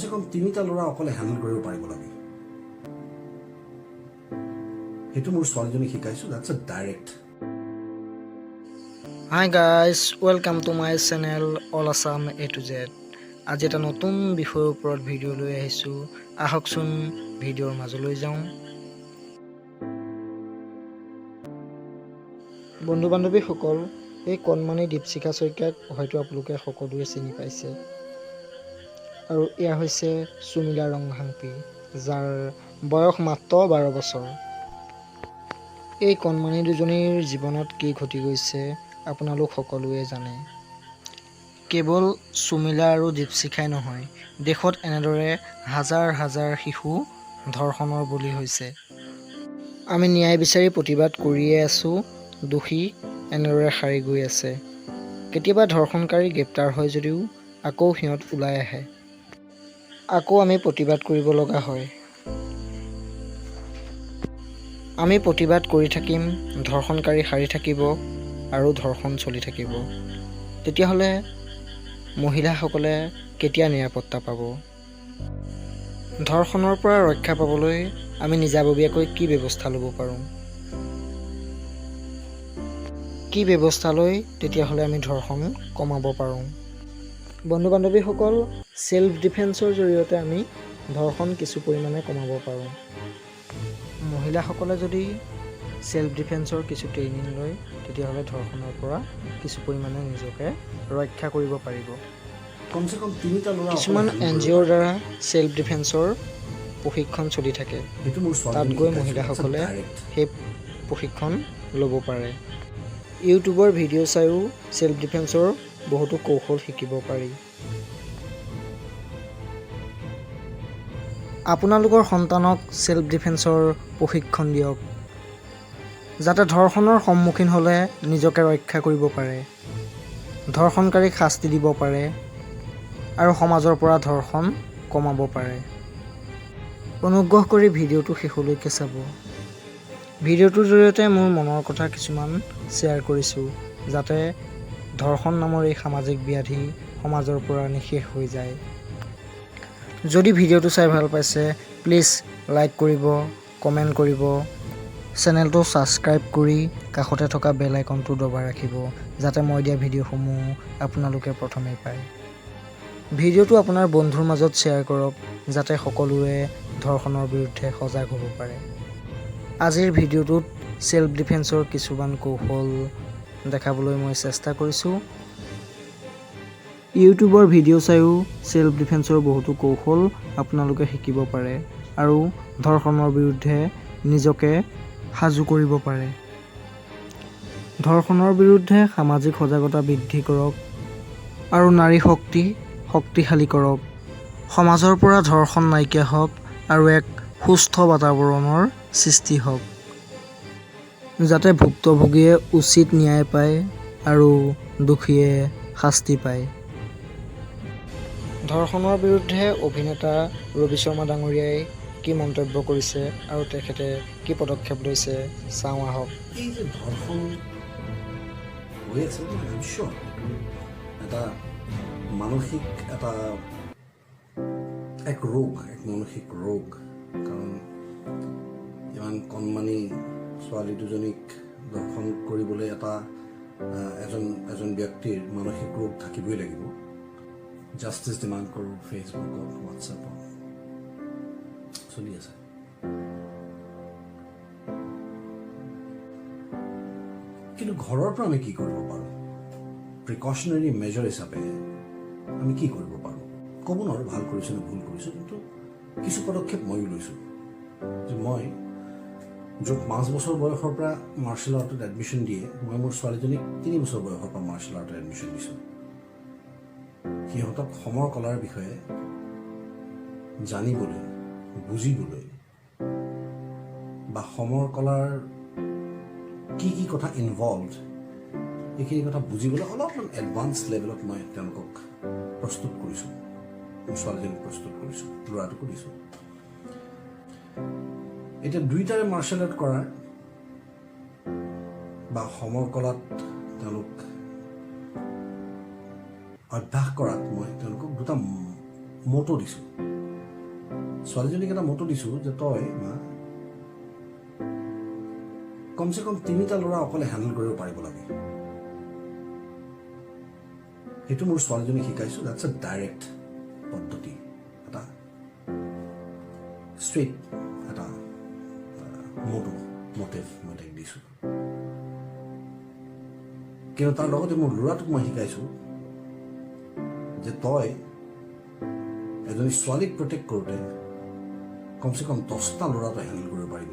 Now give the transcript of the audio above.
কমচে কম 3টা ল'ৰা অকলে হেণ্ডেল কৰিব পাৰিব লাগে সেইটো মোৰ ছোৱালীজনীক শিকাইছোঁ দ্যাটছ আ direct Hi guys, welcome to my channel All Assam A to Z. আজি এটা নতুন বিষয়ৰ ওপৰত ভিডিঅ' লৈ আহিছোঁ। আহকচোন ভিডিঅ'ৰ মাজলৈ যাওঁ। বন্ধু বান্ধৱীসকল, এই কণমানি দীপশিখা শইকীয়াক হয়তো আপোনালোকে সকলোৱে চিনি পাইছে। আৰু এয়া হৈছে সুমিলা ৰংহাংপি, যাৰ বয়স মাত্ৰ 12 বছৰ। এই কণমানি দুজনীৰ জীৱনত কি ঘটি গৈছে আপোনালোক সকলোৱে জানে। কেৱল সুমিলা আৰু দীপশিখাই নহয়, দেশত এনেদৰে হাজাৰ হাজাৰ শিশু ধৰ্ষণৰ বলি হৈছে। আমি ন্যায় বিচাৰি প্ৰতিবাদ কৰিয়ে আছোঁ, দোষী এনেদৰে সাৰি গৈ আছে। কেতিয়াবা ধৰ্ষণকাৰী গ্ৰেপ্তাৰ হয় যদিও আকৌ সিহঁত ওলাই আহে, আকৌ আমি প্ৰতিবাদ কৰিব লগা হয়। আমি প্ৰতিবাদ কৰি থাকিম, ধৰ্ষণকাৰী সাৰি থাকিব আৰু ধৰ্ষণ চলি থাকিব। তেতিয়াহ'লে মহিলাসকলে কেতিয়া নিৰাপত্তা পাব? ধৰ্ষণৰ পৰা ৰক্ষা পাবলৈ আমি নিজাববীয়াকৈ কি ব্যৱস্থা ল'ব পাৰোঁ? কি ব্যৱস্থা লৈ তেতিয়াহ'লে আমি ধৰ্ষণ কমাব পাৰোঁ? বন্ধু বান্ধৱীসকল, ছেল্ফ ডিফেন্সৰ জৰিয়তে আমি ধৰ্ষণ কিছু পৰিমাণে কমাব পাৰোঁ। মহিলাসকলে যদি ছেল্ফ ডিফেন্সৰ কিছু ট্ৰেইনিং লয়, তেতিয়াহ'লে ধৰ্ষণৰ পৰা কিছু পৰিমাণে নিজকে ৰক্ষা কৰিব পাৰিব। কমচে কম 3টা ল'ৰা কিছুমান NGOৰ দ্বাৰা ছেল্ফ ডিফেন্সৰ প্ৰশিক্ষণ চলি থাকে। সেইটো মোৰ তাত ছোৱালীজনীক গৈ শিকাইছোঁ মহিলাসকলে ডাইৰেক্ট সেই প্ৰশিক্ষণ ল'ব পাৰে। ইউটিউবৰ ভিডিঅ' চাইও ছেল্ফ ডিফেন্সৰ বহুতো কৌশল শিকিব পাৰি। আপোনালোকৰ সন্তানক ছেল্ফ ডিফেন্সৰ প্ৰশিক্ষণ দিয়ক, যাতে ধৰ্ষণৰ সন্মুখীন হ'লে নিজকে ৰক্ষা কৰিব পাৰে, ধৰ্ষণকাৰীক শাস্তি দিব পাৰে আৰু সমাজৰ পৰা ধৰ্ষণ কমাব পাৰে। অনুগ্ৰহ কৰি ভিডিঅ'টো শেষলৈকে চাব। ভিডিঅ'টোৰ জৰিয়তে মোৰ মনৰ কথা কিছুমান শ্বেয়াৰ কৰিছোঁ, যাতে ধৰ্ষণ নামৰ এই সামাজিক ব্যাধি সমাজৰ পৰা নিঃশেষ হৈ যায়। যদি ভিডিঅ'টো চাই ভাল পাইছে, প্লিজ লাইক কৰিব, কমেণ্ট কৰিব, চেনেলটো ছাবস্ক্ৰাইব কৰি কাষতে থকা বেল আইকনটো দবাই ৰাখিব, যাতে মই দিয়া ভিডিঅ'সমূহ আপোনালোকে প্ৰথমেই পায়। ভিডিঅ'টো আপোনাৰ বন্ধুৰ মাজত শ্বেয়াৰ কৰক, যাতে সকলোৱে ধৰ্ষণৰ বিৰুদ্ধে সজাগ হ'ব পাৰে। আজিৰ ভিডিঅ'টোত ছেল্ফ ডিফেন্সৰ কিছুমান কৌশল দেখাবলৈ মই চেষ্টা কৰিছোঁ। ইউটিউবৰ ভিডিঅ' চাইও ছেল্ফ ডিফেন্সৰ বহুতো কৌশল আপোনালোকে শিকিব পাৰে আৰু ধৰ্ষণৰ বিৰুদ্ধে নিজকে সাজু কৰিব পাৰে। ধৰ্ষণৰ বিৰুদ্ধে সামাজিক সজাগতা বৃদ্ধি কৰক আৰু নাৰী শক্তি শক্তিশালী কৰক। সমাজৰ পৰা ধৰ্ষণ নাইকিয়া হওক আৰু এক সুস্থ বাতাবৰণৰ সৃষ্টি হওক, যাতে ভুক্তভোগীয়ে উচিত ন্যায় পায় আৰু দোষীয়ে শাস্তি পায়। ধৰ্ষণৰ বিৰুদ্ধে অভিনেতা ৰবি শৰ্মা ডাঙৰীয়াই কি মন্তব্য কৰিছে আৰু তেখেতে কি পদক্ষেপ লৈছে চাওঁ আহক। এই যে ধৰ্ষণ হৈ আছে নিশ্চয় এটা মানসিক এক মানসিক ৰোগ। কাৰণ ইমান কণমানি ছোৱালী দুজনীক দৰ্শন কৰিবলৈ এজন ব্যক্তিৰ মানসিক ৰোগ থাকিবই লাগিব। জাষ্টিছ ডিমাণ্ড কৰোঁ ফেচবুকত, হোৱাটছএপত চলি আছে। কিন্তু ঘৰৰ পৰা আমি কি কৰিব পাৰোঁ? প্ৰিকশ্যনেৰী মেজাৰ হিচাপে আমি কি কৰিব পাৰোঁ? ক'ব নোৱাৰোঁ ভাল কৰিছোঁ নে ভুল কৰিছোঁ, কিন্তু কিছু পদক্ষেপ ময়ো লৈছোঁ। যে মই য'ত 5 বছৰ বয়সৰ পৰা মাৰ্চেল আৰ্টত এডমিশ্যন দিয়ে, মই মোৰ ছোৱালীজনীক 3 বছৰ বয়সৰ পৰা মাৰ্চেল আৰ্টত এডমিশ্যন দিছোঁ। সিহঁতক সমৰ কলাৰ বিষয়ে জানিবলৈ, বুজিবলৈ বা সমৰ কলাৰ কি কি কথা ইনভলভড, এইখিনি কথা বুজিবলৈ অলপমান এডভান্স লেভেলত মই তেওঁলোকক প্ৰস্তুত কৰিছোঁ। মোৰ ছোৱালীজনীক প্ৰস্তুত কৰিছোঁ, ল'ৰাটোকো দিছোঁ। এতিয়া দুইটাৰে মাৰ্চেল আৰ্ট কৰাৰ বা সমৰ কলাত তেওঁলোক অভ্যাস কৰাত মই তেওঁলোকক দুটা মটো দিছোঁ ছোৱালীজনীক এটা মটো দিছোঁ যে তই মা কমচে কম 3টা ল'ৰা অকলে হেণ্ডেল কৰিব পাৰিব লাগে সেইটো মোৰ ছোৱালীজনীক শিকাইছোঁ দ্যাটছ এ ডাইৰেক্ট পদ্ধতি এটা ষ্ট্ৰেইট এটা মটিভ মই তাইক দিছোঁ কিন্তু তাৰ লগতে মোৰ ল'ৰাটোক মই শিকাইছোঁ যে তই এজনী ছোৱালীক প্ৰটেক্ট কৰোঁতে কমচে কম 10টা ল'ৰা তই হেণ্ডেল কৰিব পাৰিব